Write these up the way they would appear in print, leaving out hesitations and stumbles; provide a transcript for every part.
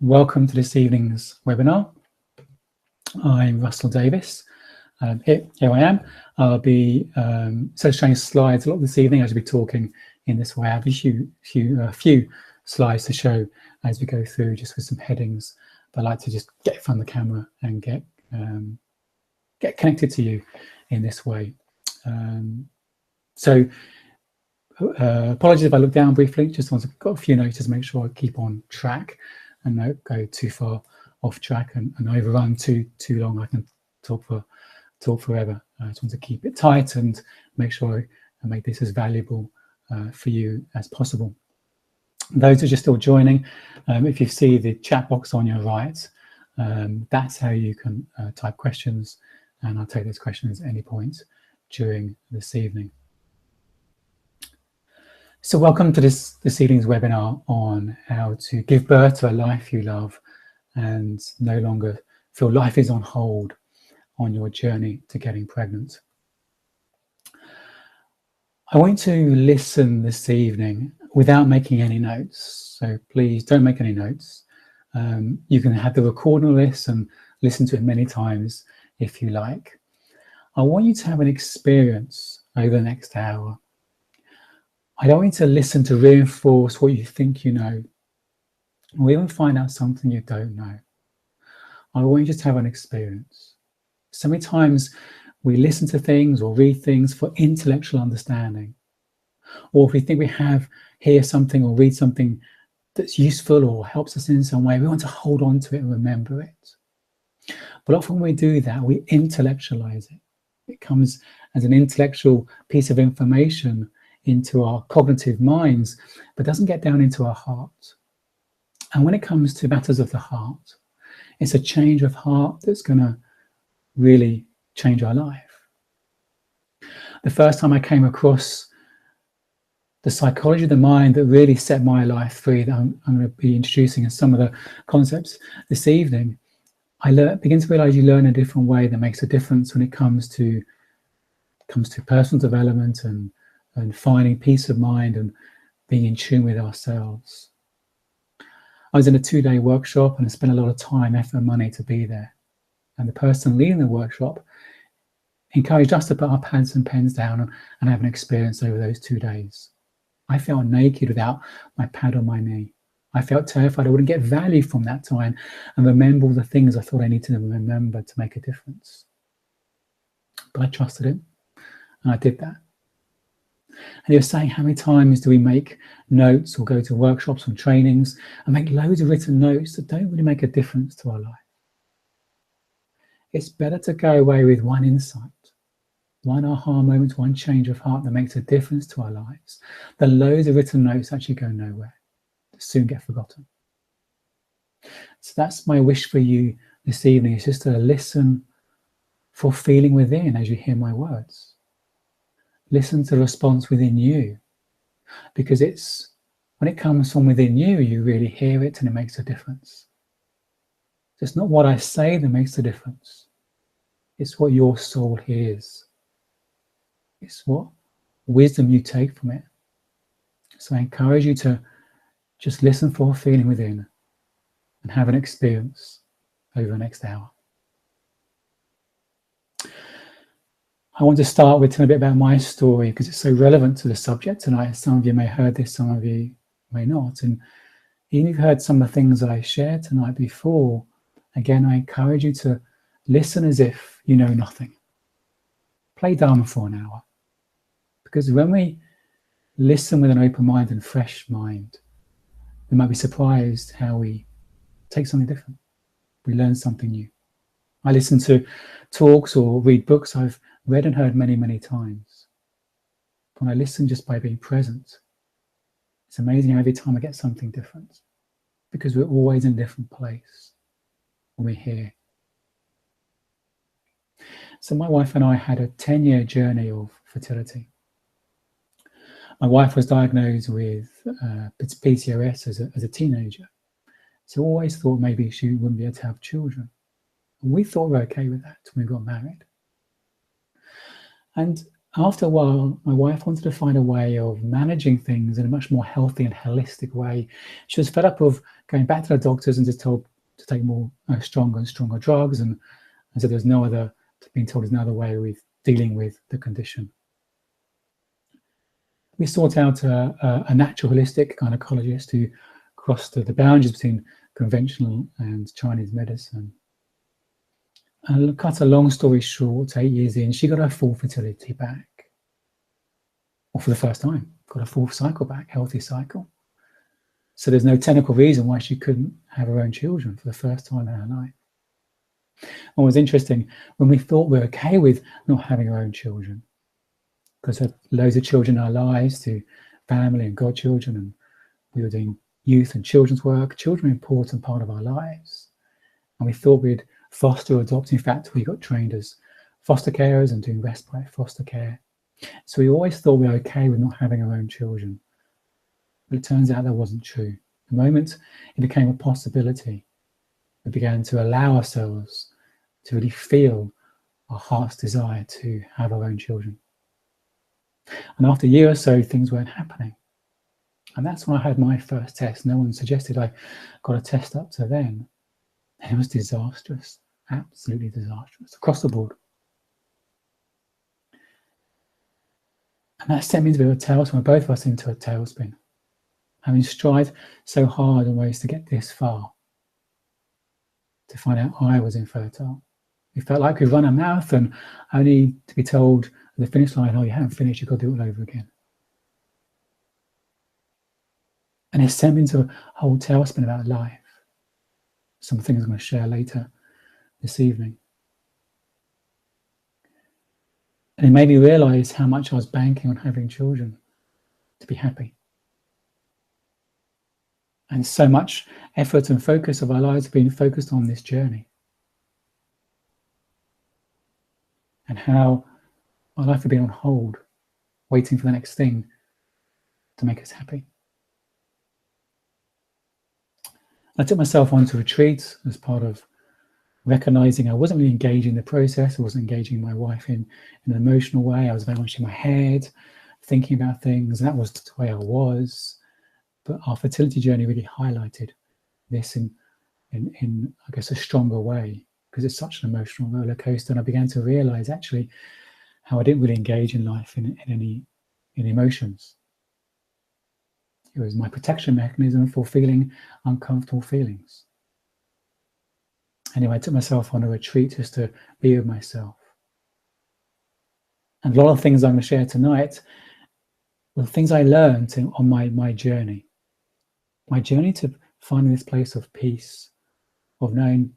Welcome to this evening's webinar. I'm Russell Davis. Here I am. I'll be showing slides a lot this evening. I should be talking in this way. I have a few slides to show as we go through, just with some headings. But I'd like to just get in front of the camera and get connected to you in this way. Apologies if I look down briefly. Just got a few notes to make sure I keep on track and not go too far off track and overrun too long. I can talk forever. I just want to keep it tight and make sure I make this as valuable for you as possible. Those who are just still joining, if you see the chat box on your right, that's how you can type questions, and I'll take those questions at any point during this evening. So welcome to this evening's webinar on how to give birth to a life you love and no longer feel life is on hold on your journey to getting pregnant. I want you to listen this evening without making any notes, so please don't make any notes. You can have the recording of this and listen to it many times if you like. I want you to have an experience over the next hour. I don't want you to listen to reinforce what you think you know, or even find out something you don't know. I want you to have an experience. So many times we listen to things or read things for intellectual understanding, or if we think we hear something or read something that's useful or helps us in some way, we want to hold on to it and remember it. But often when we do that, we intellectualize it. It comes as an intellectual piece of information into our cognitive minds, but doesn't get down into our heart. And when it comes to matters of the heart, it's a change of heart that's going to really change our life. The first time I came across the psychology of the mind that really set my life free, that I'm going to be introducing in some of the concepts this evening, I begin to realize you learn a different way that makes a difference when it comes to personal development and finding peace of mind and being in tune with ourselves. I was in a 2-day workshop and I spent a lot of time, effort, and money to be there. And the person leading the workshop encouraged us to put our pads and pens down and have an experience over those 2 days. I felt naked without my pad on my knee. I felt terrified I wouldn't get value from that time and remember all the things I thought I needed to remember to make a difference. But I trusted him and I did that. And he was saying, how many times do we make notes or go to workshops and trainings and make loads of written notes that don't really make a difference to our life? It's better to go away with one insight, one aha moment, one change of heart that makes a difference to our lives, than loads of written notes actually go nowhere, that soon get forgotten. So that's my wish for you this evening, is just to listen for feeling within as you hear my words. Listen to the response within you, because it's when it comes from within you, you really hear it and it makes a difference. It's not what I say that makes the difference. It's what your soul hears. It's what wisdom you take from it. So I encourage you to just listen for a feeling within and have an experience over the next hour. I want to start with telling a bit about my story because it's so relevant to the subject tonight. Some of you may have heard this, some of you may not. And even if you've heard some of the things I shared tonight before, again, I encourage you to listen as if you know nothing. Play Dharma for an hour. Because when we listen with an open mind and fresh mind, we might be surprised how we take something different. We learn something new. I listen to talks or read books I've read and heard many, many times. When I listen just by being present, it's amazing how every time I get something different, because we're always in a different place when we're here. So my wife and I had a 10-year journey of fertility. My wife was diagnosed with PCOS as a teenager. So I always thought maybe she wouldn't be able to have children. And we thought we were okay with that when we got married. And After a while, my wife wanted to find a way of managing things in a much more healthy and holistic way. She was fed up of going back to the doctors and just told to take more stronger and stronger drugs, and so there's no other, being told there's no other way of dealing with the condition. We sought out a natural holistic gynecologist who crossed the boundaries between conventional and Chinese medicine. And cut a long story short, 8 years in, she got her full fertility back. Or for the first time, got a full cycle back, healthy cycle. So there's no technical reason why she couldn't have her own children for the first time in her life. And what was interesting, when we thought we were okay with not having our own children, because we had loads of children in our lives, to family and godchildren, and we were doing youth and children's work. Children are an important part of our lives. And we thought we'd foster or adopt. In fact, we got trained as foster carers and doing respite foster care. So we always thought we were okay with not having our own children. But it turns out that wasn't true. The moment it became a possibility, we began to allow ourselves to really feel our heart's desire to have our own children. And after a year or so, things weren't happening. And that's when I had my first test. No one suggested I got a test up to then. And it was disastrous, absolutely disastrous, across the board. And that sent me into a bit of a tailspin, both of us into a tailspin. Having strived so hard in ways to get this far, to find out I was infertile. It felt like we run a marathon only to be told at the finish line, oh, you haven't finished, you've got to do it all over again. And it sent me into a whole tailspin about life. Some things I'm going to share later this evening. And it made me realize how much I was banking on having children to be happy. And so much effort and focus of our lives have been focused on this journey. And how our life had been on hold, waiting for the next thing to make us happy. I took myself onto retreats as part of recognizing I wasn't really engaging in the process. I wasn't engaging my wife in an emotional way. I was very much in my head, thinking about things. And that was the way I was. But our fertility journey really highlighted this in I guess, a stronger way, because it's such an emotional roller coaster. And I began to realize actually how I didn't really engage in life in emotions. It was my protection mechanism for feeling uncomfortable feelings. Anyway, I took myself on a retreat just to be with myself. And a lot of things I'm going to share tonight were things I learned on my journey. My journey to finding this place of peace, of knowing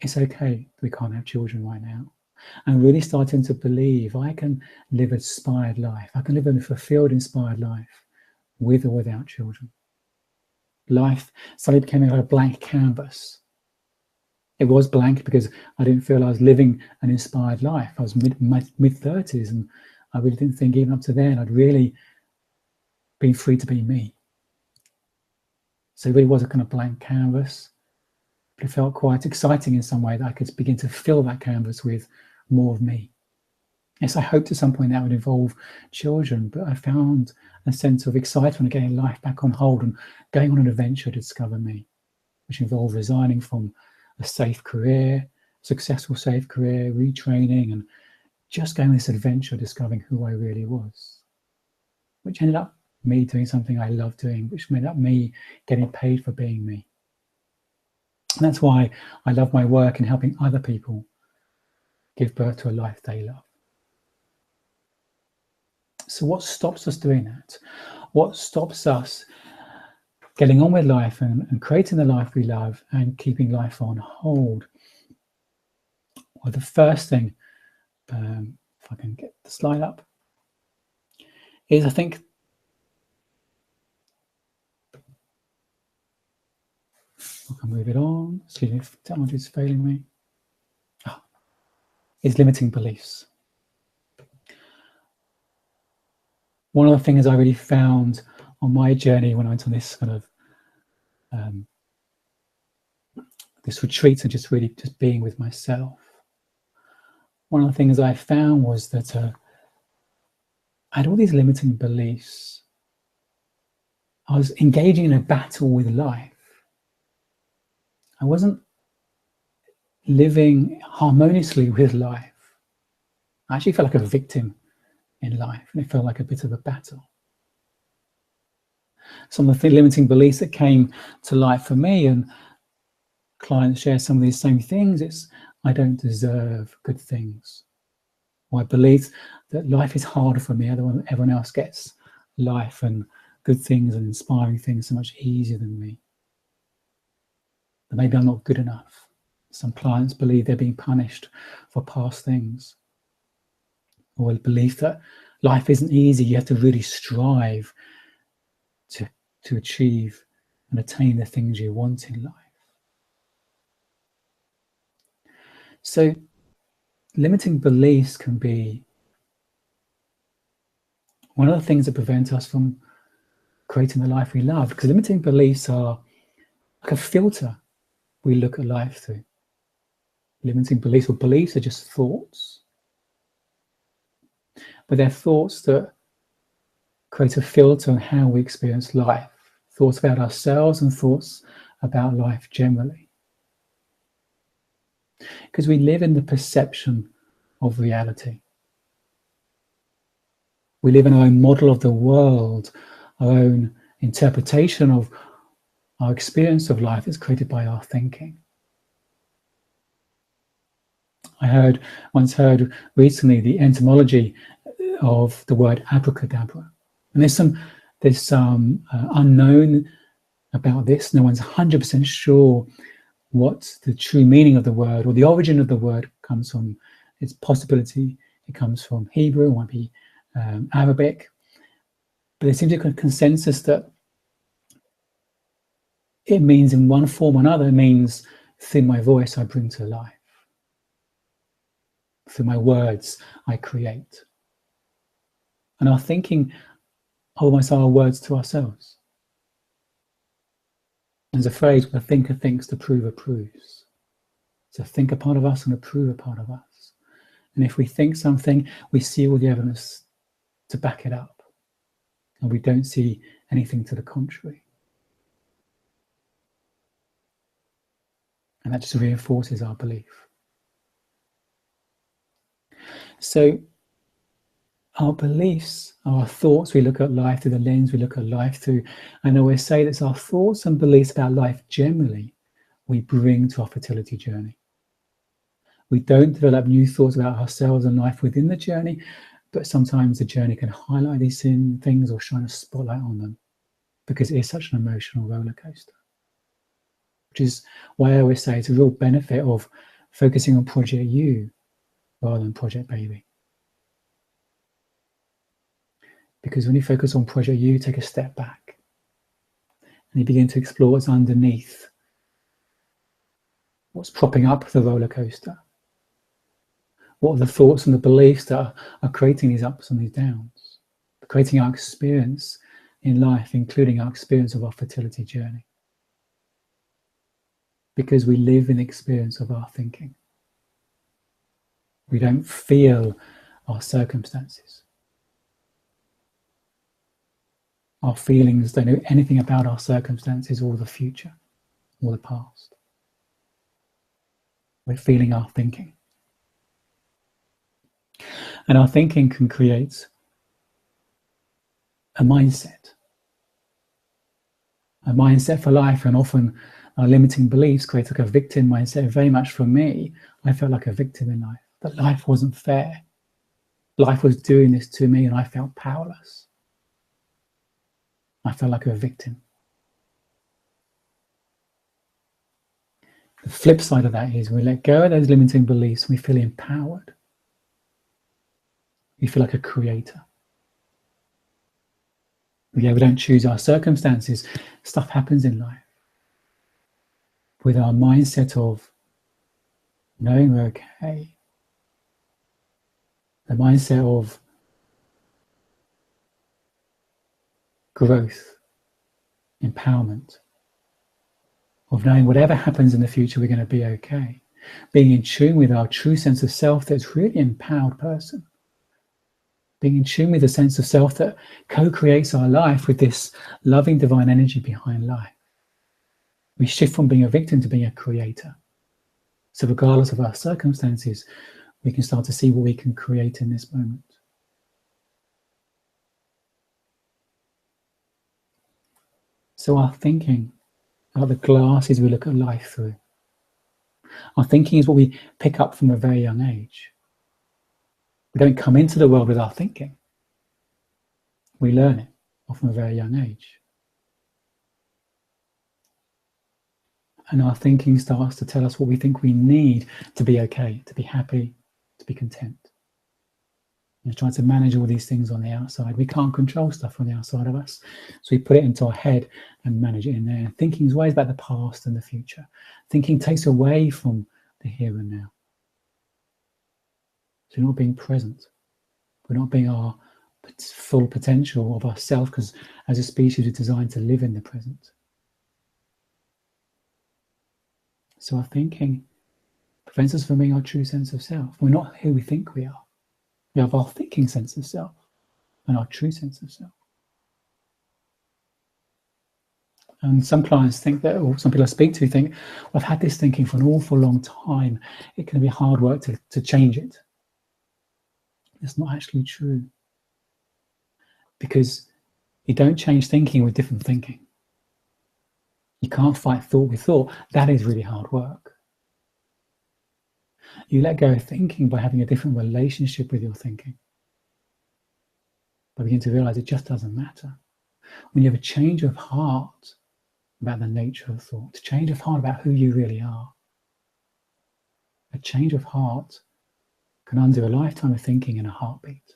it's okay we can't have children right now. And really starting to believe I can live an inspired life. I can live a fulfilled, inspired life with or without children. Life suddenly became a blank canvas. It was blank because I didn't feel I was living an inspired life. I was mid-30s, and I really didn't think even up to then I'd really been free to be me. So it really was a kind of blank canvas, but it felt quite exciting in some way that I could begin to fill that canvas with more of me. Yes, I hoped at some point that would involve children, but I found a sense of excitement of getting life back on hold and going on an adventure to discover me, which involved resigning from a safe career, successful safe career, retraining, and just going on this adventure discovering who I really was, which ended up me doing something I love doing, which ended up me getting paid for being me. And that's why I love my work in helping other people give birth to a life they love. So what stops us doing that? What stops us getting on with life and creating the life we love and keeping life on hold? Well, the first thing, if I can get the slide up, is I think I can move it on. Excuse me if technology is failing me. Is limiting beliefs. One of the things I really found on my journey when I went on this kind of this retreat and just being with myself, one of the things I found was that I had all these limiting beliefs. I was engaging in a battle with life. I wasn't living harmoniously with life. I actually felt like a victim in life, and it felt like a bit of a battle. Some of the limiting beliefs that came to light for me, and clients share some of these same things, it's I don't deserve good things. Or I believe that life is harder for me. Everyone else gets life and good things and inspiring things so much easier than me. That maybe I'm not good enough. Some clients believe they're being punished for past things. Or a belief that life isn't easy. You have to really strive to achieve and attain the things you want in life. So limiting beliefs can be one of the things that prevent us from creating the life we love, because limiting beliefs are like a filter we look at life through. Limiting beliefs, or beliefs, are just thoughts, but they're thoughts that create a filter on how we experience life, thoughts about ourselves and thoughts about life generally. Because we live in the perception of reality. We live in our own model of the world, our own interpretation of our experience of life is created by our thinking. I once heard recently the etymology of the word abracadabra, and there's some unknown about this. No one's 100% sure what the true meaning of the word or the origin of the word comes from. It's possibility it comes from Hebrew, it might be Arabic, but there seems to be a consensus that it means, in one form or another, it means through my voice I bring to life. Through my words, I create. And our thinking almost are our words to ourselves. There's a phrase where a thinker thinks, the prover proves. So think a part of us and a prove a part of us. And if we think something, we see all the evidence to back it up. And we don't see anything to the contrary. And that just reinforces our belief. So our beliefs are our thoughts. We look at life through the lens we look at life through. And I always say that it's our thoughts and beliefs about life generally we bring to our fertility journey. We don't develop new thoughts about ourselves and life within the journey, but sometimes the journey can highlight these things or shine a spotlight on them, because it is such an emotional roller coaster. Which is why I always say it's a real benefit of focusing on Project You rather than Project Baby. Because when you focus on Project You, take a step back and you begin to explore what's underneath, what's propping up the roller coaster. What are the thoughts and the beliefs that are creating these ups and these downs, creating our experience in life, including our experience of our fertility journey. Because we live in the experience of our thinking. We don't feel our circumstances. Our feelings don't know anything about our circumstances or the future or the past. We're feeling our thinking. And our thinking can create a mindset for life, and often our limiting beliefs create like a victim mindset. Very much for me, I felt like a victim in life, that life wasn't fair. Life was doing this to me and I felt powerless. I felt like a victim. The flip side of that is we let go of those limiting beliefs, we feel empowered. We feel like a creator. Yeah, we don't choose our circumstances. Stuff happens in life. With our mindset of knowing we're okay, the mindset of growth, empowerment, of knowing whatever happens in the future, we're going to be okay. Being in tune with our true sense of self, that's really an empowered person. being in tune with the sense of self that co-creates our life with this loving divine energy behind life. We shift from being a victim to being a creator. So regardless of our circumstances, we can start to see what we can create in this moment. So our thinking are the glasses we look at life through. Our thinking is what we pick up from a very young age. We don't come into the world with our thinking. We learn it from a very young age. And our thinking starts to tell us what we think we need to be okay, to be happy, to be content. We're trying to manage all these things on the outside. We can't control stuff on the outside of us. So we put it into our head and manage it in there. Thinking is always about the past and the future. Thinking takes away from the here and now. So we're not being present. We're not being our full potential of ourself, because as a species we're designed to live in the present. So our thinking prevents us from being our true sense of self. We're not who we think we are. We have our thinking sense of self and our true sense of self. And some clients think that, or some people I speak to think, well, I've had this thinking for an awful long time. It can be hard work to change it. It's not actually true. Because you don't change thinking with different thinking. You can't fight thought with thought. That is really hard work. You let go of thinking by having a different relationship with your thinking. But begin to realize it just doesn't matter. When you have a change of heart about the nature of thought, a change of heart about who you really are, a change of heart can undo a lifetime of thinking in a heartbeat.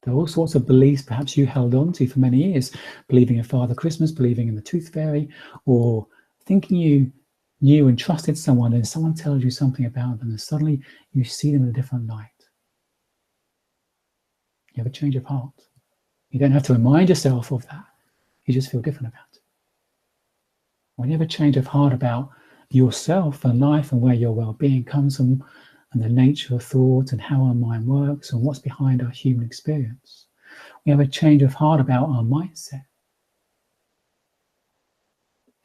There are all sorts of beliefs perhaps you held on to for many years, believing in Father Christmas, believing in the Tooth Fairy, or thinking you knew and trusted someone, and someone tells you something about them and suddenly you see them in a different light. You have a change of heart. You don't have to remind yourself of that. You just feel different about it. When you have a change of heart about yourself and life and where your well-being comes from, and the nature of thought and how our mind works and what's behind our human experience, we have a change of heart about our mindset.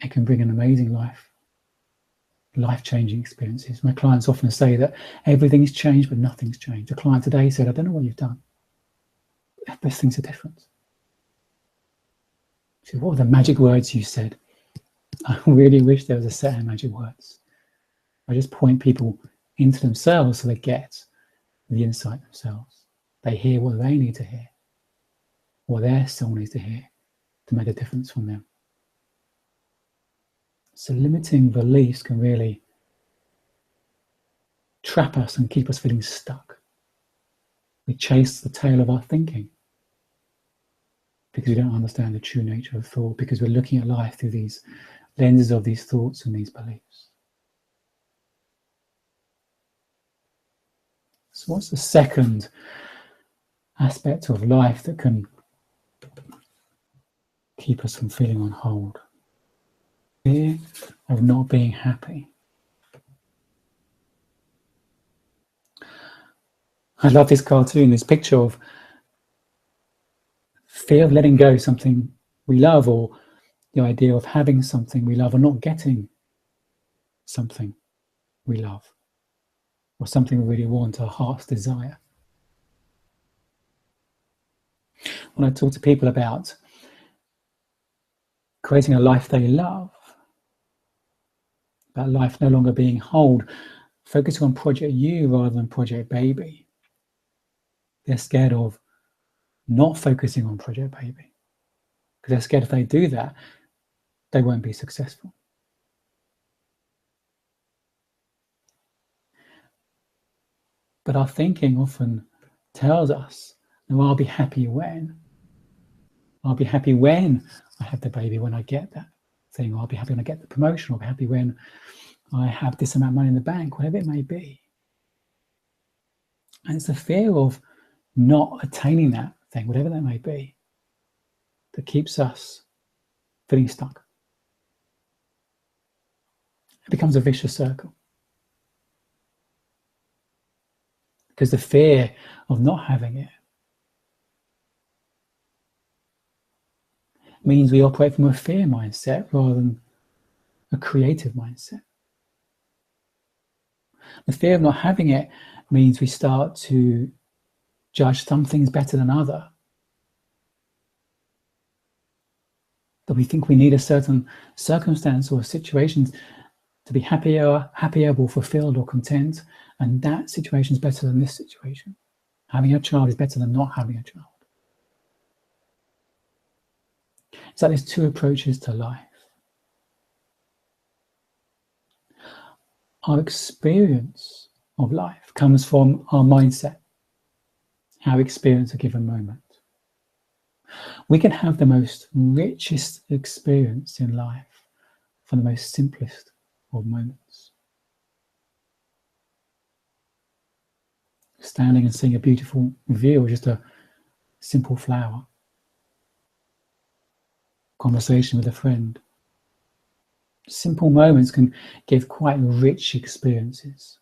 It can bring an amazing life-changing experiences. My clients often say that everything's changed but nothing's changed. A client today said, I don't know what you've done. Those things are different. So what were the magic words you said? I really wish there was a set of magic words. I just point people into themselves so they get the insight themselves. They hear what they need to hear, what their soul needs to hear to make a difference from them. So limiting beliefs can really trap us and keep us feeling stuck. We chase the tail of our thinking because we don't understand the true nature of thought, because we're looking at life through these lenses of these thoughts and these beliefs. So what's the second aspect of life that can keep us from feeling on hold? Fear of not being happy. I love this cartoon, this picture of fear of letting go of something we love, or the idea of having something we love or not getting something we love, or something we really want, our heart's desire. When I talk to people about creating a life they love, about life no longer being hold, focusing on Project You rather than Project Baby, they're scared of not focusing on Project Baby, because they're scared if they do that, they won't be successful. But our thinking often tells us, no, I'll be happy when. I'll be happy when I have the baby, when I get that thing. Or I'll be happy when I get the promotion. I'll be happy when I have this amount of money in the bank, whatever it may be. And it's the fear of not attaining that thing, whatever that may be, that keeps us feeling stuck. It becomes a vicious circle. because the fear of not having it means we operate from a fear mindset rather than a creative mindset. The fear of not having it means we start to judge some things better than other. That we think we need a certain circumstance or situations to be happier or fulfilled or content, and that situation is better than this situation. Having a child is better than not having a child. It's like there's two approaches to life. Our experience of life comes from our mindset, how we experience a given moment. We can have the most richest experience in life for the most simplest of moments. Standing and seeing a beautiful view, or just a simple flower. Conversation with a friend. Simple moments can give quite rich experiences.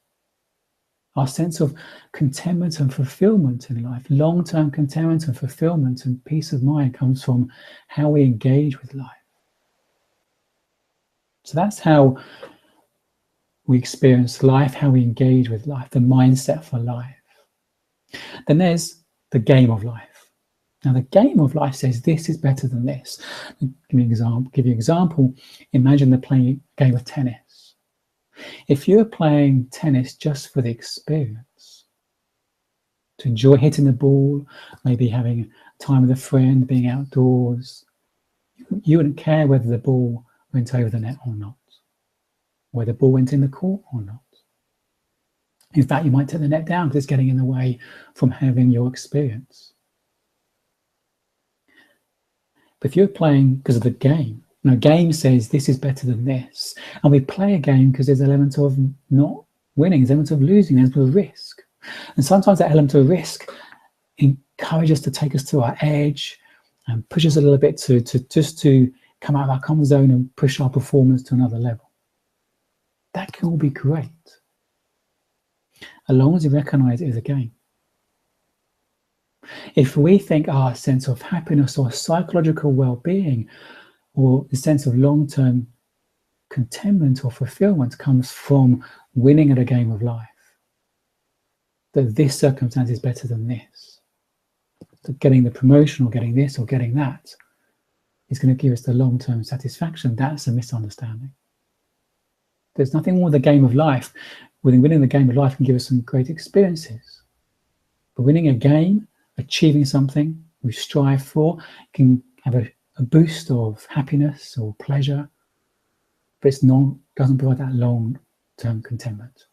Our sense of contentment and fulfillment in life, long-term contentment and fulfillment and peace of mind, comes from how we engage with life. So that's how we experience life, how we engage with life, the mindset for life. Then there's the game of life. Now, the game of life says this is better than this. Give you an example. Imagine they're playing a game of tennis. If you're playing tennis just for the experience, to enjoy hitting the ball, maybe having time with a friend, being outdoors, you wouldn't care whether the ball went over the net or not, whether the ball went in the court or not. In fact, you might take the net down because it's getting in the way from having your experience. But if you're playing because of the game, game says this is better than this. And we play a game because there's an element of not winning, there's an element of losing, there's an element of risk. And sometimes that element of risk encourages us to take us to our edge and push us a little bit to come out of our comfort zone and push our performance to another level. That can all be great, as long as we recognize it as a game. If we think our sense of happiness or psychological well-being or the sense of long-term contentment or fulfillment comes from winning at a game of life, that this circumstance is better than this, that getting the promotion or getting this or getting that is going to give us the long-term satisfaction, that's a misunderstanding. There's nothing wrong with the game of life. Winning the game of life can give us some great experiences. But winning a game, achieving something we strive for, can have a boost of happiness or pleasure, but doesn't provide that long-term contentment.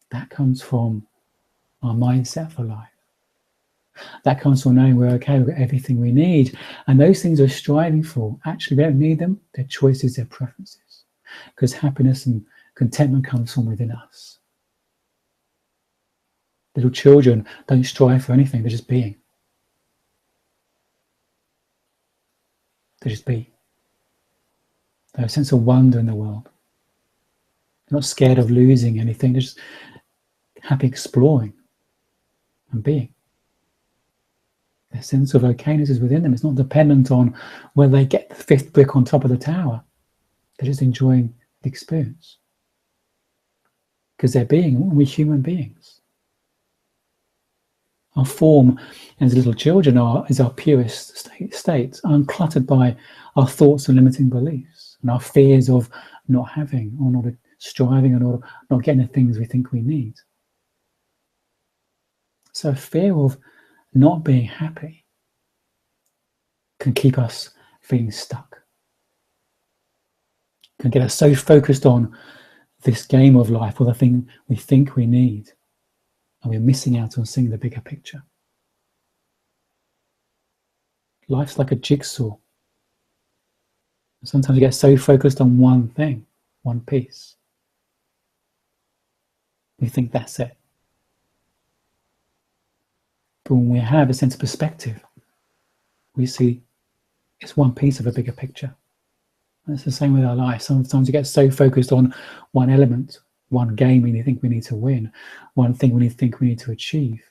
That comes from our mindset for life. That comes from knowing we're okay, we've got everything we need, and those things we're striving for, actually we don't need them, they're choices, they're preferences. Because happiness and contentment comes from within us. Little children don't strive for anything, they're just being. They just be. They have a sense of wonder in the world. They're not scared of losing anything, they're just happy exploring and being. Their sense of okayness is within them. It's not dependent on whether they get the fifth brick on top of the tower. They're just enjoying the experience. Because they're being, and we're human beings. Our form as little children is our purest state, uncluttered by our thoughts and limiting beliefs, and our fears of not having, or not striving, or not getting the things we think we need. So fear of not being happy can keep us feeling stuck. Can get us so focused on this game of life or the thing we think we need, and we're missing out on seeing the bigger picture. Life's like a jigsaw. Sometimes we get so focused on one thing, one piece. We think that's it. But when we have a sense of perspective, we see it's one piece of a bigger picture. And it's the same with our life. Sometimes we get so focused on one element one game we think we need to win, one thing we think we need to achieve.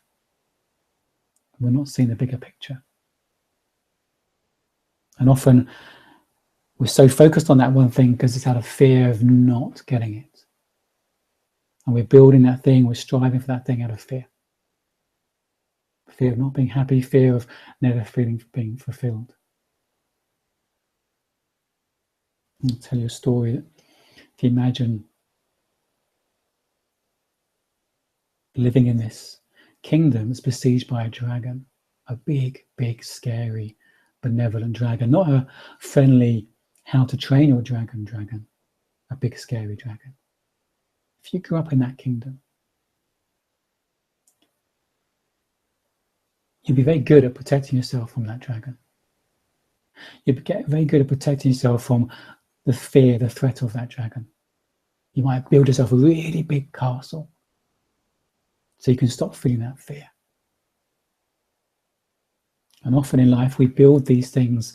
We're not seeing the bigger picture. And often we're so focused on that one thing because it's out of fear of not getting it. And we're building that thing, we're striving for that thing out of fear. Fear of not being happy, fear of never being fulfilled. I'll tell you a story. If you imagine living in this kingdom that's besieged by a dragon, a big, big, scary, benevolent dragon, not a friendly, how to train your dragon, a big, scary dragon. If you grew up in that kingdom, you'd be very good at protecting yourself from that dragon. You'd get very good at protecting yourself from the fear, the threat of that dragon. You might build yourself a really big castle so you can stop feeling that fear. And often in life, we build these things,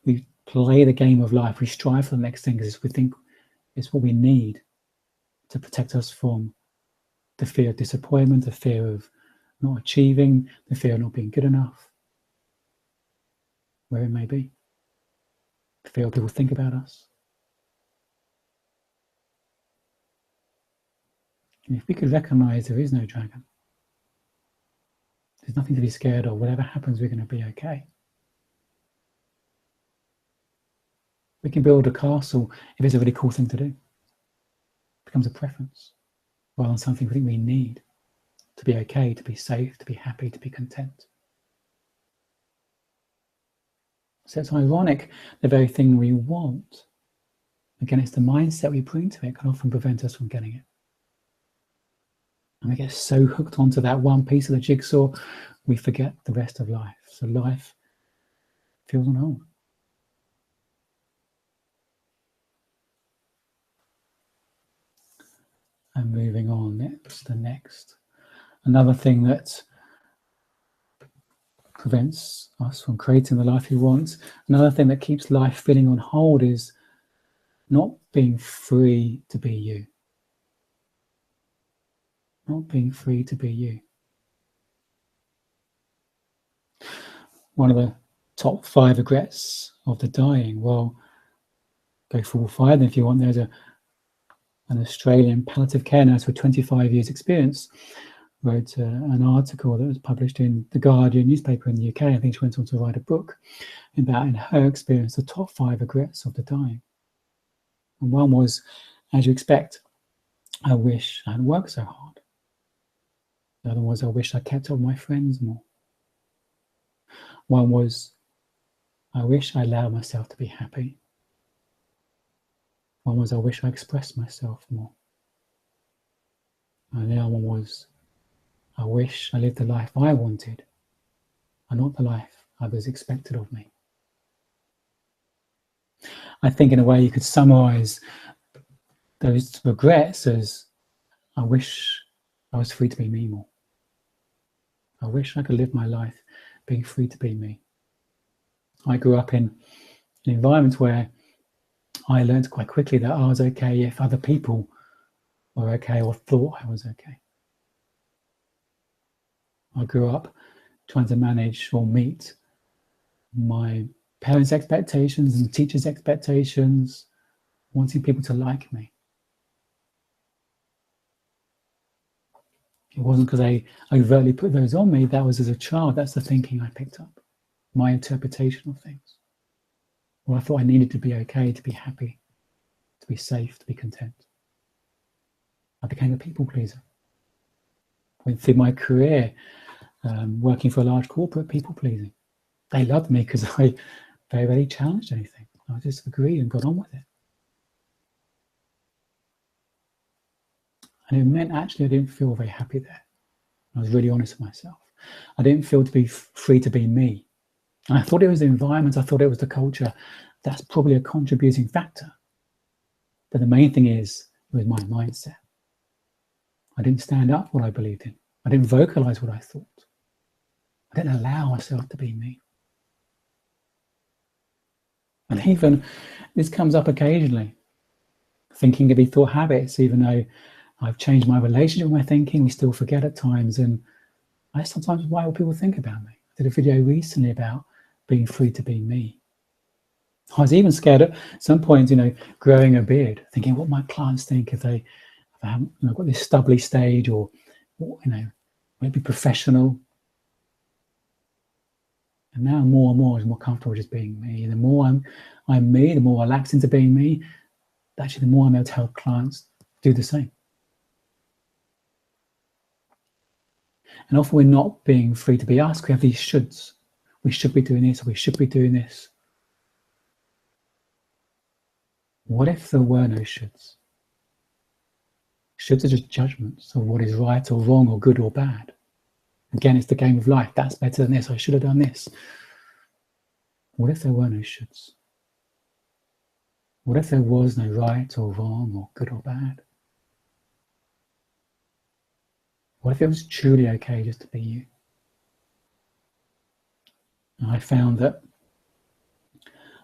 we play the game of life, we strive for the next thing because we think it's what we need to protect us from the fear of disappointment, the fear of not achieving, the fear of not being good enough, where it may be, the fear of people think about us. And if we could recognize there is no dragon, there's nothing to be scared of, whatever happens, we're going to be okay. We can build a castle if it's a really cool thing to do. It becomes a preference rather than something we think we need to be okay, to be safe, to be happy, to be content. So it's ironic, the very thing we want, again, it's the mindset we bring to it, can often prevent us from getting it. And we get so hooked onto that one piece of the jigsaw, we forget the rest of life. So life feels on hold. And moving on to the next. Another thing that prevents us from creating the life we want, another thing that keeps life feeling on hold is not being free to be you. Not being free to be you. One of the top 5 regrets of the dying, well, go for all 5 if you want. There's an Australian palliative care nurse with 25 years experience wrote an article that was published in the Guardian newspaper in the UK. I think she went on to write a book about, in her experience, the top 5 regrets of the dying. And one was, as you expect, I wish I hadn't worked so hard. The other was, I wish I kept up with my friends more. One was, I wish I allowed myself to be happy. One was, I wish I expressed myself more. And the other one was, I wish I lived the life I wanted and not the life others expected of me. I think in a way you could summarize those regrets as, I wish I was free to be me more. I wish I could live my life being free to be me. I grew up in an environment where I learned quite quickly that I was okay if other people were okay or thought I was okay. I grew up trying to manage or meet my parents' expectations and teachers' expectations, wanting people to like me. It wasn't because I overtly put those on me, that was as a child, that's the thinking I picked up, my interpretation of things. Well, I thought I needed to be okay, to be happy, to be safe, to be content. I became a people pleaser. Went through my career working for a large corporate, people pleasing. They loved me because I very rarely challenged anything. I just agreed and got on with it. And it meant actually I didn't feel very happy there. I was really honest with myself. I didn't feel to be free to be me. And I thought it was the environment, I thought it was the culture. That's probably a contributing factor. But the main thing is, it was my mindset. I didn't stand up for what I believed in. I didn't vocalize what I thought. I didn't allow myself to be me. And even this comes up occasionally, thinking of thought habits, even though I've changed my relationship with my thinking. We still forget at times, and I sometimes why will people think about me? I did a video recently about being free to be me. I was even scared at some point, growing a beard, thinking what might clients think if I haven't, got this stubbly stage, or maybe professional. And now more and more is more comfortable just being me. The more I'm me, the more I relax into being me. Actually, the more I'm able to help clients do the same. And often we're not being free to be us. We have these shoulds. We should be doing this, or we should be doing this. What if there were no shoulds? Shoulds are just judgments of what is right or wrong or good or bad. Again, it's the game of life. That's better than this. I should have done this. What if there were no shoulds? What if there was no right or wrong or good or bad? What if it was truly okay just to be you? And I found that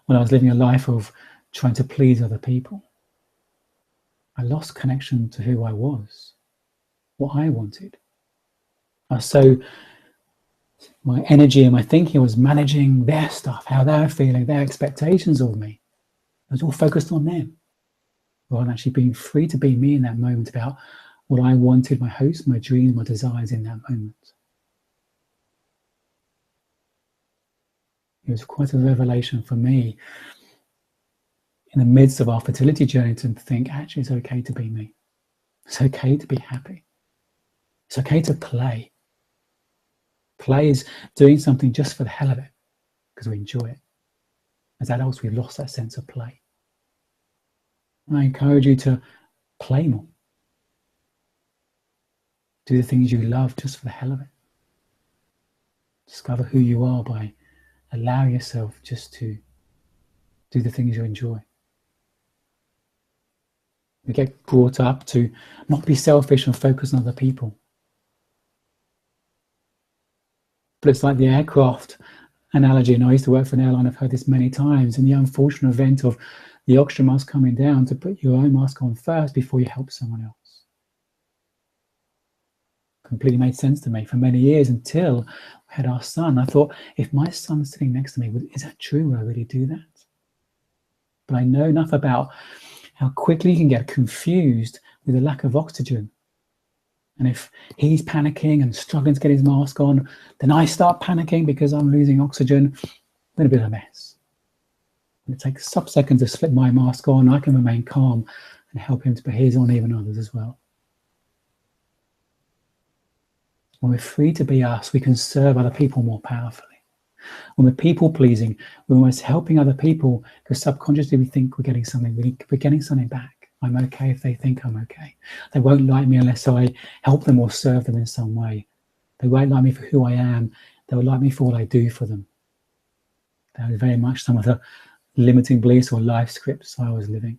when I was living a life of trying to please other people, I lost connection to who I was, what I wanted. So my energy and my thinking was managing their stuff, how they're feeling, their expectations of me. I was all focused on them, rather than actually being free to be me in that moment about what I wanted, my hopes, my dreams, my desires in that moment. It was quite a revelation for me in the midst of our fertility journey to think, actually, it's okay to be me. It's okay to be happy. It's okay to play. Play is doing something just for the hell of it, because we enjoy it. As adults, we've lost that sense of play. And I encourage you to play more. Do the things you love just for the hell of it. Discover who you are by allowing yourself just to do the things you enjoy. We get brought up to not be selfish and focus on other people. But it's like the aircraft analogy, and I used to work for an airline, I've heard this many times, and the unfortunate event of the oxygen mask coming down, to put your own mask on first before you help someone else. Completely made sense to me for many years until I had our son. I thought, if my son's sitting next to me, is that true? Will I really do that? But I know enough about how quickly you can get confused with the lack of oxygen. And if he's panicking and struggling to get his mask on, then I start panicking because I'm losing oxygen. Then a bit of a mess. And it takes sub-seconds to slip my mask on. I can remain calm and help him to put his on, even others as well. When we're free to be us, we can serve other people more powerfully. When we're people-pleasing, we're almost helping other people because subconsciously we think we're getting something. We're getting something back. I'm okay if they think I'm okay. They won't like me unless I help them or serve them in some way. They won't like me for who I am. They will like me for what I do for them. That was very much some of the limiting beliefs or life scripts I was living.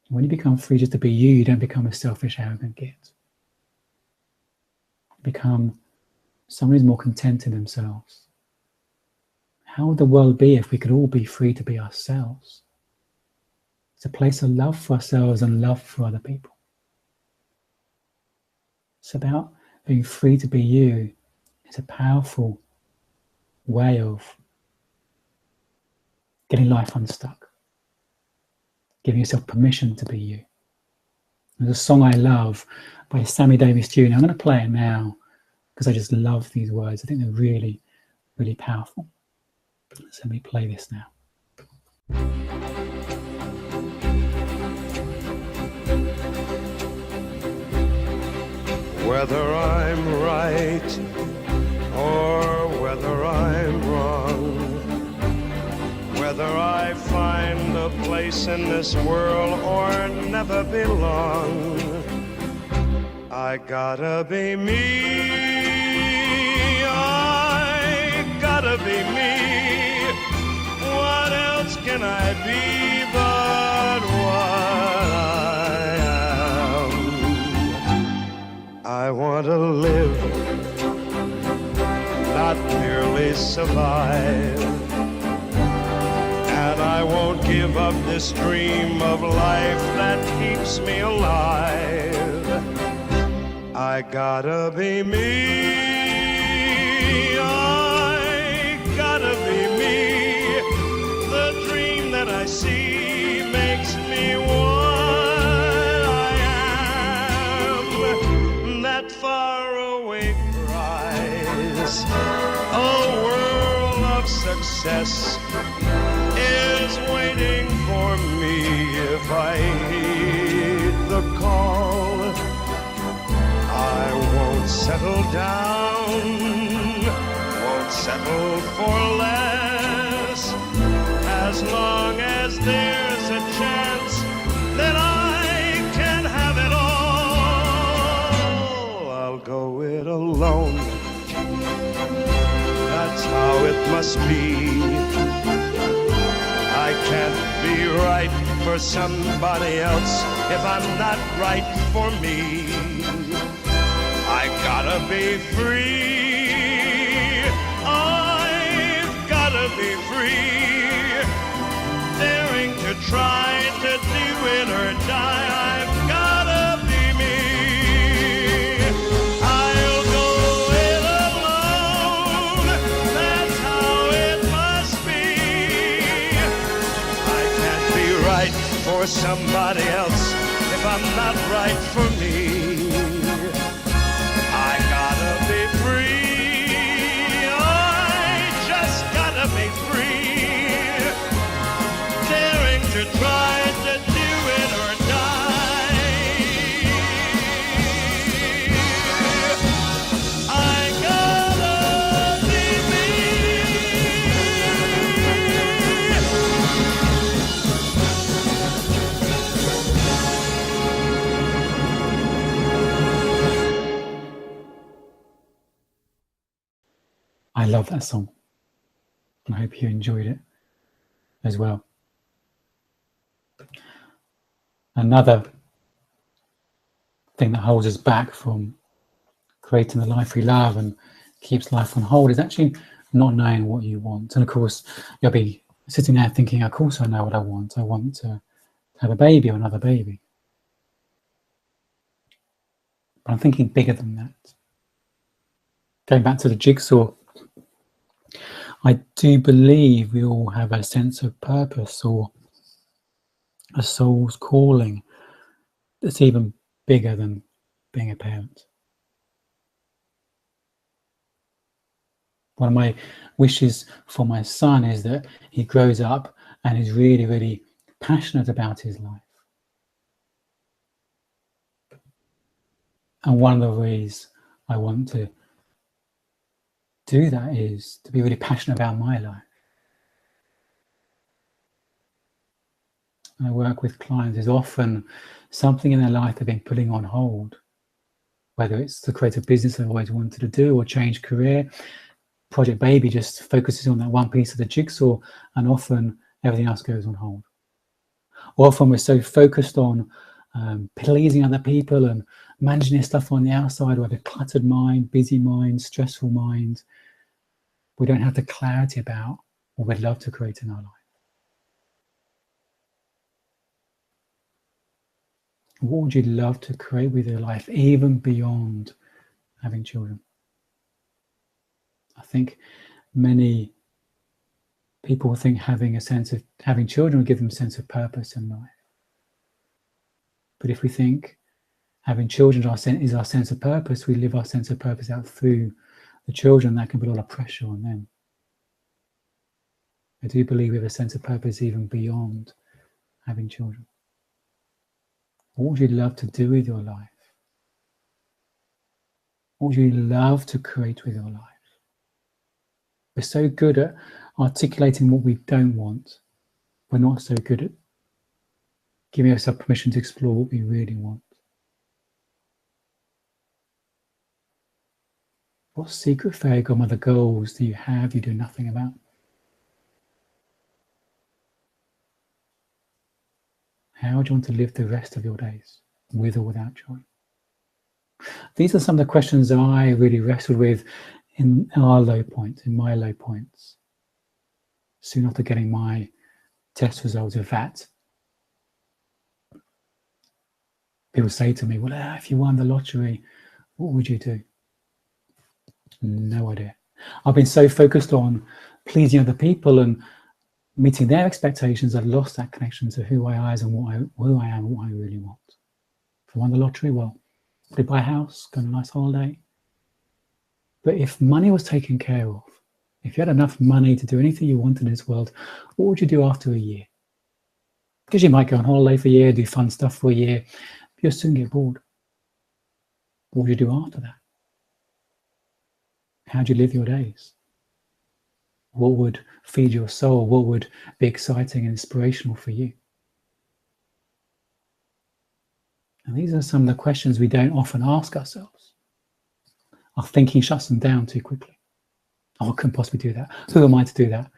When you become free just to be you, you don't become a selfish, arrogant git. You become someone who's more content in themselves. How would the world be if we could all be free to be ourselves? It's a place of love for ourselves and love for other people. It's about being free to be you. It's a powerful way of getting life unstuck, giving yourself permission to be you. There's a song I love by Sammy Davis Jr. I'm going to play it now because I just love these words. I think they're really, really powerful. So let me play this now. Whether I'm right or whether I'm wrong, whether I find a place in this world or never belong, I gotta be me, I gotta be me. What else can I be but what I am? I want to live, not merely survive. And I won't give up this dream of life that keeps me alive. I gotta be me, I gotta be me. The dream that I see makes me what I am. That faraway prize, a world of success, is waiting for me if I heed the call. I won't settle down, won't settle for less, as long as there's a chance that I can have it all. I'll go it alone, that's how it must be. I can't be right for somebody else if I'm not right for me. I gotta be free, I've gotta be free, daring to try to do it or die. I've gotta be me. I'll go it alone, that's how it must be. I can't be right for somebody else if I'm not right for me. I gotta be free, I just gotta be free, daring to try to do it or die. I gotta be me. I love that song. I hope you enjoyed it as well. Another thing that holds us back from creating the life we love and keeps life on hold is actually not knowing what you want. And of course, you'll be sitting there thinking, of course I know what I want. I want to have a baby or another baby. But I'm thinking bigger than that. Going back to the jigsaw, I do believe we all have a sense of purpose or a soul's calling that's even bigger than being a parent. One of my wishes for my son is that he grows up and is really, really passionate about his life. And one of the ways I want to do that is to be really passionate about my life. I work with clients, there's often something in their life they've been putting on hold, whether it's to create a business they've always wanted to do or change career. Project Baby just focuses on that one piece of the jigsaw, and often everything else goes on hold. Often we're so focused on pleasing other people and managing stuff on the outside. We have a cluttered mind, busy mind, stressful mind. We don't have the clarity about what we'd love to create in our life. What would you love to create with your life, even beyond having children? I think many people think having children will give them a sense of purpose in life. But if we think having children is our sense of purpose, we live our sense of purpose out through the children. That can put a lot of pressure on them. I do believe we have a sense of purpose even beyond having children. What would you love to do with your life? What would you love to create with your life? We're so good at articulating what we don't want. We're not so good at giving ourselves permission to explore what we really want. What secret fairy godmother goals do you have you do nothing about? How do you want to live the rest of your days, with or without children? These are some of the questions I really wrestled with in my low points, soon after getting my test results of that. People say to me, well, if you won the lottery, what would you do? No idea. I've been so focused on pleasing other people and meeting their expectations, I've lost that connection to who I am and who I am and what I really want. If I won the lottery, well, would I buy a house, go on a nice holiday? But if money was taken care of, if you had enough money to do anything you wanted in this world, what would you do after a year? Because you might go on holiday for a year, do fun stuff for a year, but you'll soon get bored. What would you do after that? How do you live your days? What would feed your soul? What would be exciting and inspirational for you? And these are some of the questions we don't often ask ourselves. Our thinking shuts them down too quickly. Oh, I couldn't possibly do that. Who am I to do that?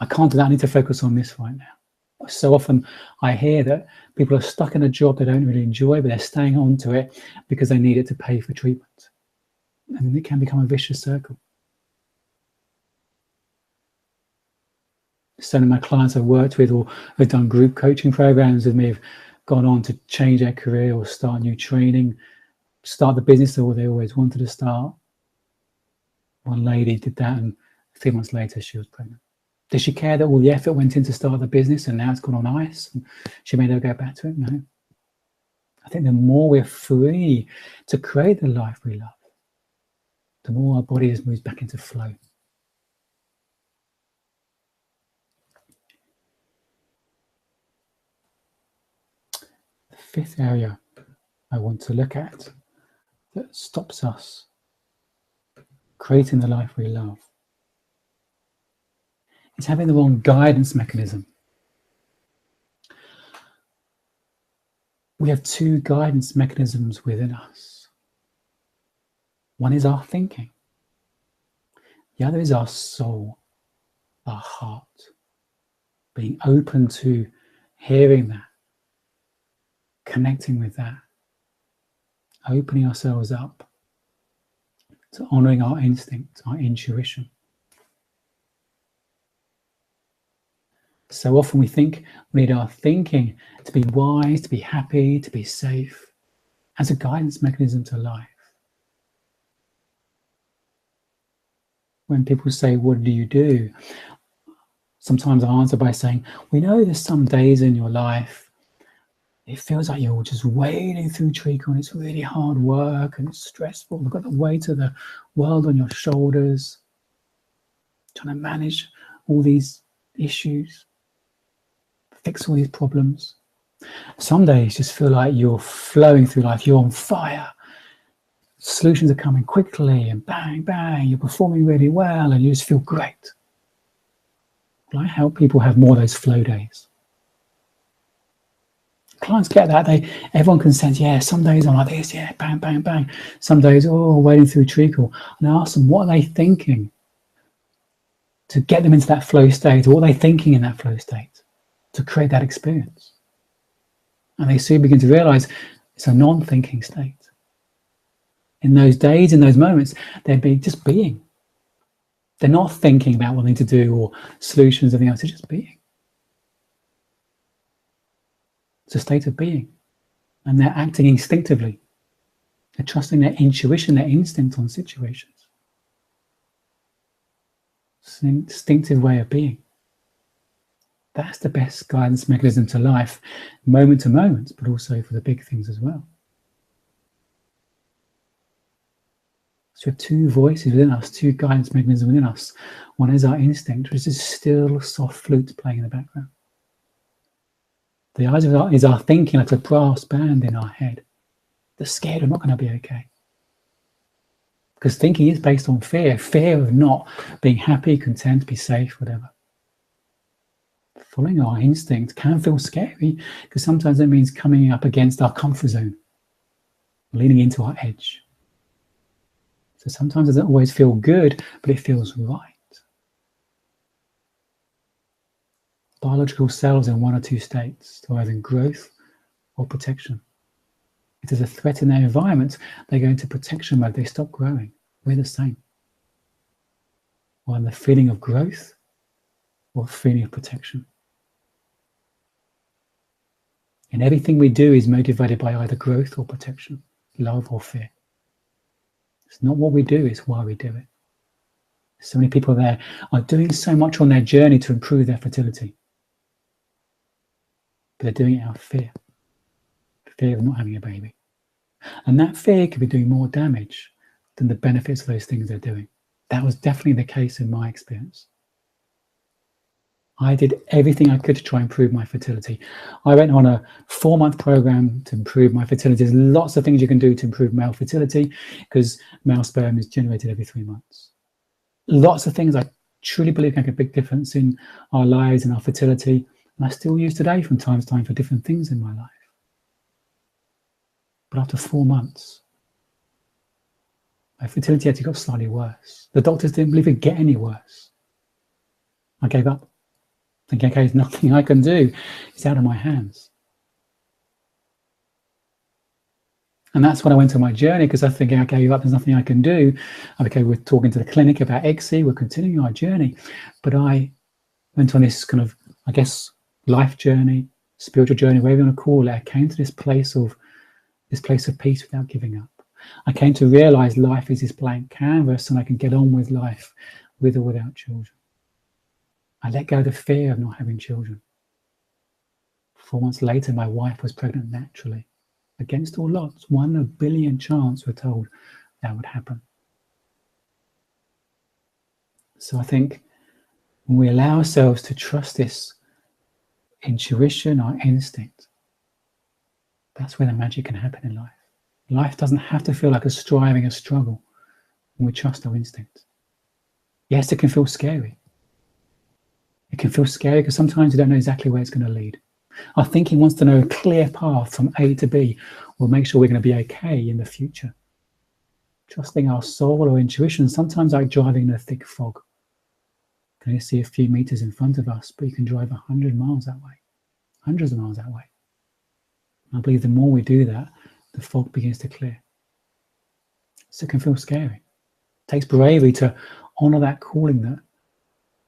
I can't do that. I need to focus on this right now. So often I hear that people are stuck in a job they don't really enjoy, but they're staying on to it because they need it to pay for treatment. And it can become a vicious circle. Some of my clients I've worked with or have done group coaching programs with me have gone on to change their career or start new training, start the business that they always wanted to start. One lady did that and 3 months later she was pregnant. Did she care that all the effort went in to start the business and now it's gone on ice and she may never go back to it? No. I think the more we're free to create the life we love, the more our body just moves back into flow. The fifth area I want to look at that stops us creating the life we love is having the wrong guidance mechanism. We have two guidance mechanisms within us. One is our thinking. The other is our soul, our heart. Being open to hearing that, connecting with that, opening ourselves up to honoring our instinct, our intuition. So often we think we need our thinking to be wise, to be happy, to be safe, as a guidance mechanism to life. When people say, what do you do? Sometimes I answer by saying, we know there's some days in your life, it feels like you're just wading through treacle and it's really hard work and it's stressful. You've got the weight of the world on your shoulders, trying to manage all these issues, fix all these problems. Some days just feel like you're flowing through life, you're on fire. Solutions are coming quickly and bang, bang, you're performing really well and you just feel great. Well, I help people have more of those flow days. Clients get that. Everyone can sense, yeah, some days I'm like this, yeah, bang, bang, bang. Some days, wading through treacle. And I ask them, what are they thinking to get them into that flow state? Or what are they thinking in that flow state to create that experience? And they soon begin to realize it's a non-thinking state. In those days, in those moments, they'd be just being. They're not thinking about what they need to do or solutions or anything else, they're just being. It's a state of being. And they're acting instinctively. They're trusting their intuition, their instinct on situations. It's an instinctive way of being. That's the best guidance mechanism to life, moment to moment, but also for the big things as well. So we have two voices within us, two guidance mechanisms within us. One is our instinct, which is a still, soft flute playing in the background. The other is our thinking, like a brass band in our head. They're scared we're not going to be okay. Because thinking is based on fear of not being happy, content, be safe, whatever. Following our instinct can feel scary because sometimes it means coming up against our comfort zone, leaning into our edge. So sometimes it doesn't always feel good, but it feels right. Biological cells in one or two states, either in growth or protection. If there's a threat in their environment, they go into protection mode, they stop growing. We're the same. Or in the feeling of growth or feeling of protection. And everything we do is motivated by either growth or protection, love or fear. It's not what we do, it's why we do it. So many people there are doing so much on their journey to improve their fertility, but they're doing it out of fear of not having a baby. And that fear could be doing more damage than the benefits of those things they're doing. That was definitely the case in my experience. I did everything I could to try and improve my fertility. I went on a 4-month program to improve my fertility. There's lots of things you can do to improve male fertility because male sperm is generated every 3 months. Lots of things I truly believe can make a big difference in our lives and our fertility. And I still use today from time to time for different things in my life. But after 4 months, my fertility actually got slightly worse. The doctors didn't believe it'd get any worse. I gave up, thinking, okay, there's nothing I can do. It's out of my hands. And that's when I went on my journey, because I think, okay, there's nothing I can do. Okay, we're talking to the clinic about ICSI, we're continuing our journey. But I went on this kind of, I guess, life journey, spiritual journey, whatever you want to call it. I came to this place of peace without giving up. I came to realize life is this blank canvas and I can get on with life with or without children. I let go of the fear of not having children. 4 months later, my wife was pregnant naturally. Against all odds, 1 in a billion chance we're told that would happen. So I think when we allow ourselves to trust this intuition, our instinct, that's where the magic can happen in life. Life doesn't have to feel like a striving, a struggle when we trust our instinct. Yes, it can feel scary. It can feel scary because sometimes you don't know exactly where it's going to lead. Our thinking wants to know a clear path from A to B will make sure we're going to be okay in the future. Trusting our soul or intuition, sometimes like driving in a thick fog. You can only see a few meters in front of us, but you can drive 100 miles that way, hundreds of miles that way. I believe the more we do that, the fog begins to clear. So it can feel scary. It takes bravery to honor that calling that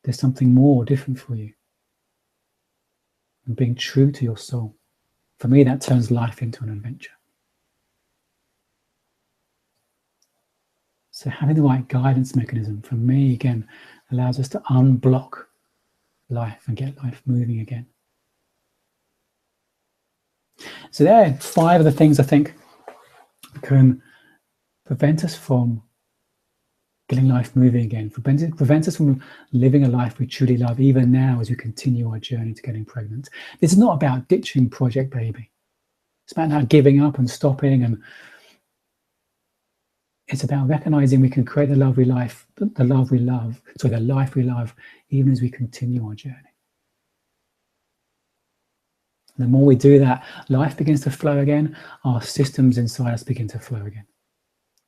there's something more different for you. And being true to your soul. For me, that turns life into an adventure. So having the right guidance mechanism, for me, again, allows us to unblock life and get life moving again. So there are 5 of the things I think can prevent us from getting life moving again, prevent us from living a life we truly love, even now as we continue our journey to getting pregnant. This is not about ditching Project Baby. It's about not giving up and stopping, and it's about recognizing we can create the life we love, even as we continue our journey. The more we do that, life begins to flow again, our systems inside us begin to flow again.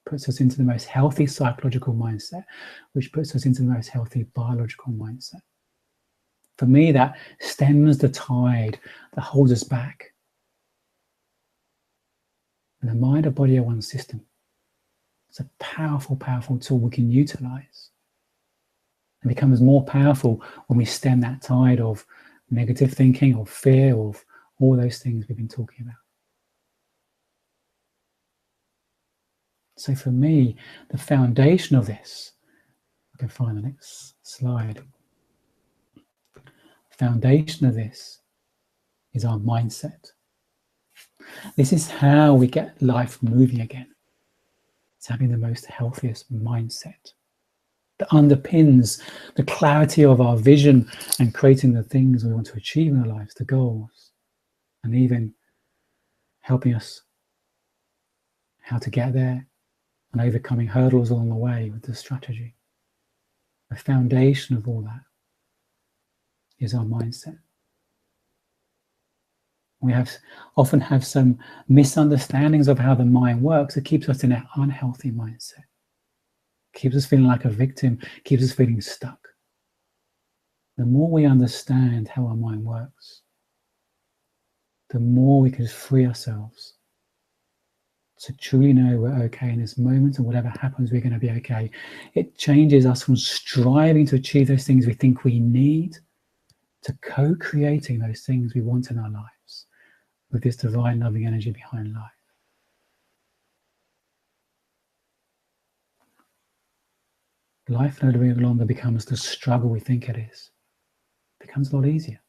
Puts us into the most healthy psychological mindset, which puts us into the most healthy biological mindset. For me, that stems the tide that holds us back. And the mind and body are one system. It's a powerful, powerful tool we can utilize. It becomes more powerful when we stem that tide of negative thinking, of fear, of all those things we've been talking about. So for me, the foundation of this, I can find the next slide. The foundation of this is our mindset. This is how we get life moving again. It's having the most healthiest mindset that underpins the clarity of our vision and creating the things we want to achieve in our lives, the goals, and even helping us how to get there and overcoming hurdles along the way with the strategy. The foundation of all that is our mindset. We often have some misunderstandings of how the mind works. It keeps us in an unhealthy mindset. It keeps us feeling like a victim, keeps us feeling stuck. The more we understand how our mind works, the more we can free ourselves to truly know we're okay in this moment, and whatever happens, we're going to be okay. It changes us from striving to achieve those things we think we need to co-creating those things we want in our lives. with this divine loving energy behind life. Life no longer becomes the struggle we think it is. It becomes a lot easier.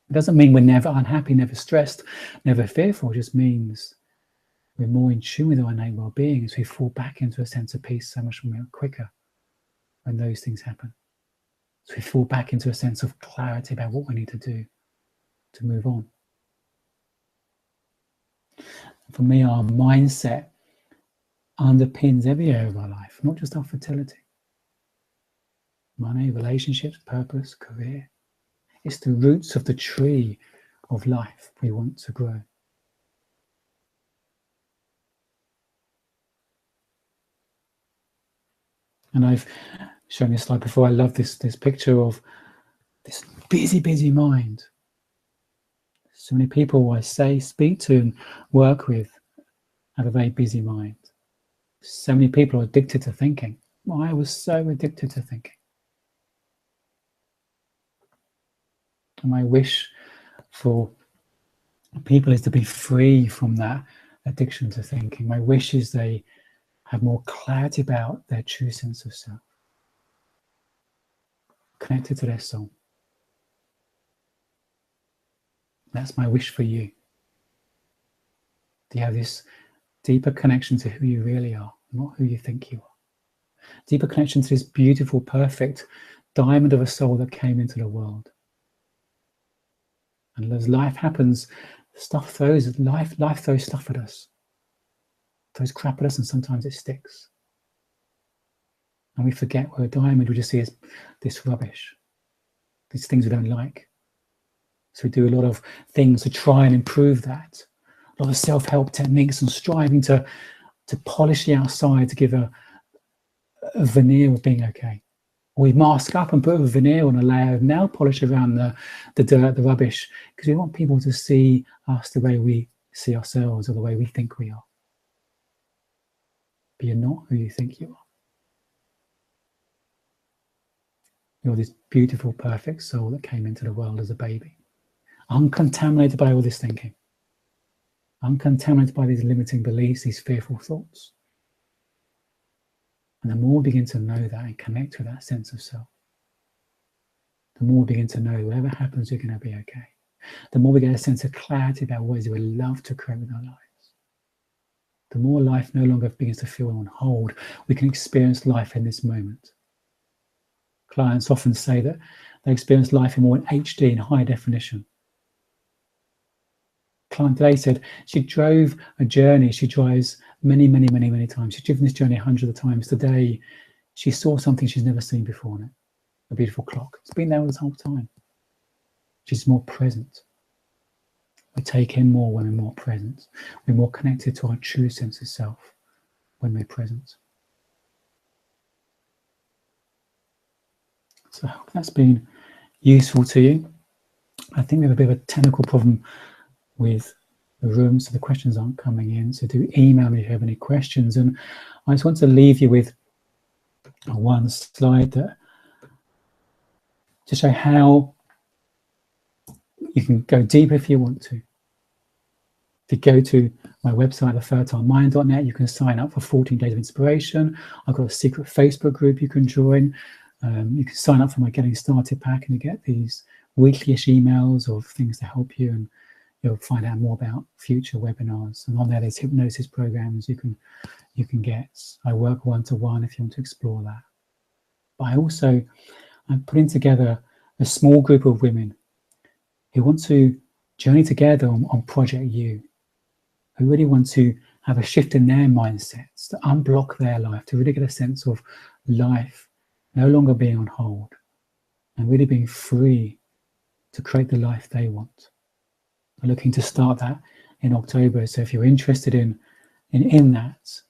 It doesn't mean we're never unhappy, never stressed, never fearful. It just means we're more in tune with our innate well-being as we fall back into a sense of peace so much more quicker when those things happen. So we fall back into a sense of clarity about what we need to do to move on. For me, our mindset underpins every area of our life, not just our fertility. Money, relationships, purpose, career. It's the roots of the tree of life we want to grow. And I've shown this slide before. I love this picture of this busy mind. So many people I speak to and work with have a very busy mind. So many people are addicted to thinking. Well, I was so addicted to thinking. And my wish for people is to be free from that addiction to thinking. My wish is they have more clarity about their true sense of self, connected to their soul. That's my wish for you. To have this deeper connection to who you really are, not who you think you are. Deeper connection to this beautiful, perfect diamond of a soul that came into the world. And as life happens, life throws stuff at us. Throws crap at us, and sometimes it sticks. And we forget we're a diamond. We just see as this rubbish, these things we don't like. So we do a lot of things to try and improve that. A lot of self-help techniques and striving to polish the outside, to give a veneer of being okay. Or we mask up and put a veneer on, a layer of nail polish around the dirt, the rubbish, because we want people to see us the way we see ourselves or the way we think we are. But you're not who you think you are. You're this beautiful, perfect soul that came into the world as a baby, uncontaminated by all this thinking, uncontaminated by these limiting beliefs, these fearful thoughts. And the more we begin to know that and connect with that sense of self, the more we begin to know whatever happens, you're going to be okay. The more we get a sense of clarity about what it is we love to create with our lives. The more life no longer begins to feel on hold, we can experience life in this moment. Clients often say that they experience life in more in HD, in high definition. Client today said she drove a journey. She drives many times. She's driven this journey hundreds of times. Today, she saw something she's never seen before in it. A beautiful clock. It's been there all this whole time. She's more present. We take in more when we're more present. We're more connected to our true sense of self when we're present. So I hope that's been useful to you. I think we have a bit of a technical problem with the room, so the questions aren't coming in. So do email me if you have any questions. And I just want to leave you with one slide that to show how you can go deeper if you want to. If you go to my website, thefertilemind.net, you can sign up for 14 days of inspiration. I've got a secret Facebook group you can join. You can sign up for my Getting Started pack, and you get these weekly-ish emails of things to help you, and you'll find out more about future webinars. And on there, there's hypnosis programs you can get. I work one-to-one if you want to explore that. But I'm putting together a small group of women who want to journey together on Project You, who really want to have a shift in their mindsets, to unblock their life, to really get a sense of life no longer being on hold and really being free to create the life they want. I'm looking to start that in October. So if you're interested in that,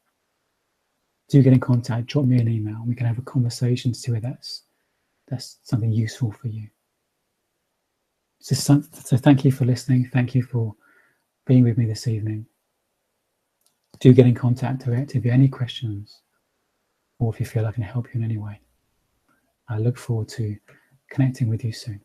do get in contact, drop me an email. We can have a conversation to see whether that's something useful for you. So thank you for listening. Thank you for being with me this evening. Do get in contact direct if you have any questions or if you feel I can help you in any way. I look forward to connecting with you soon.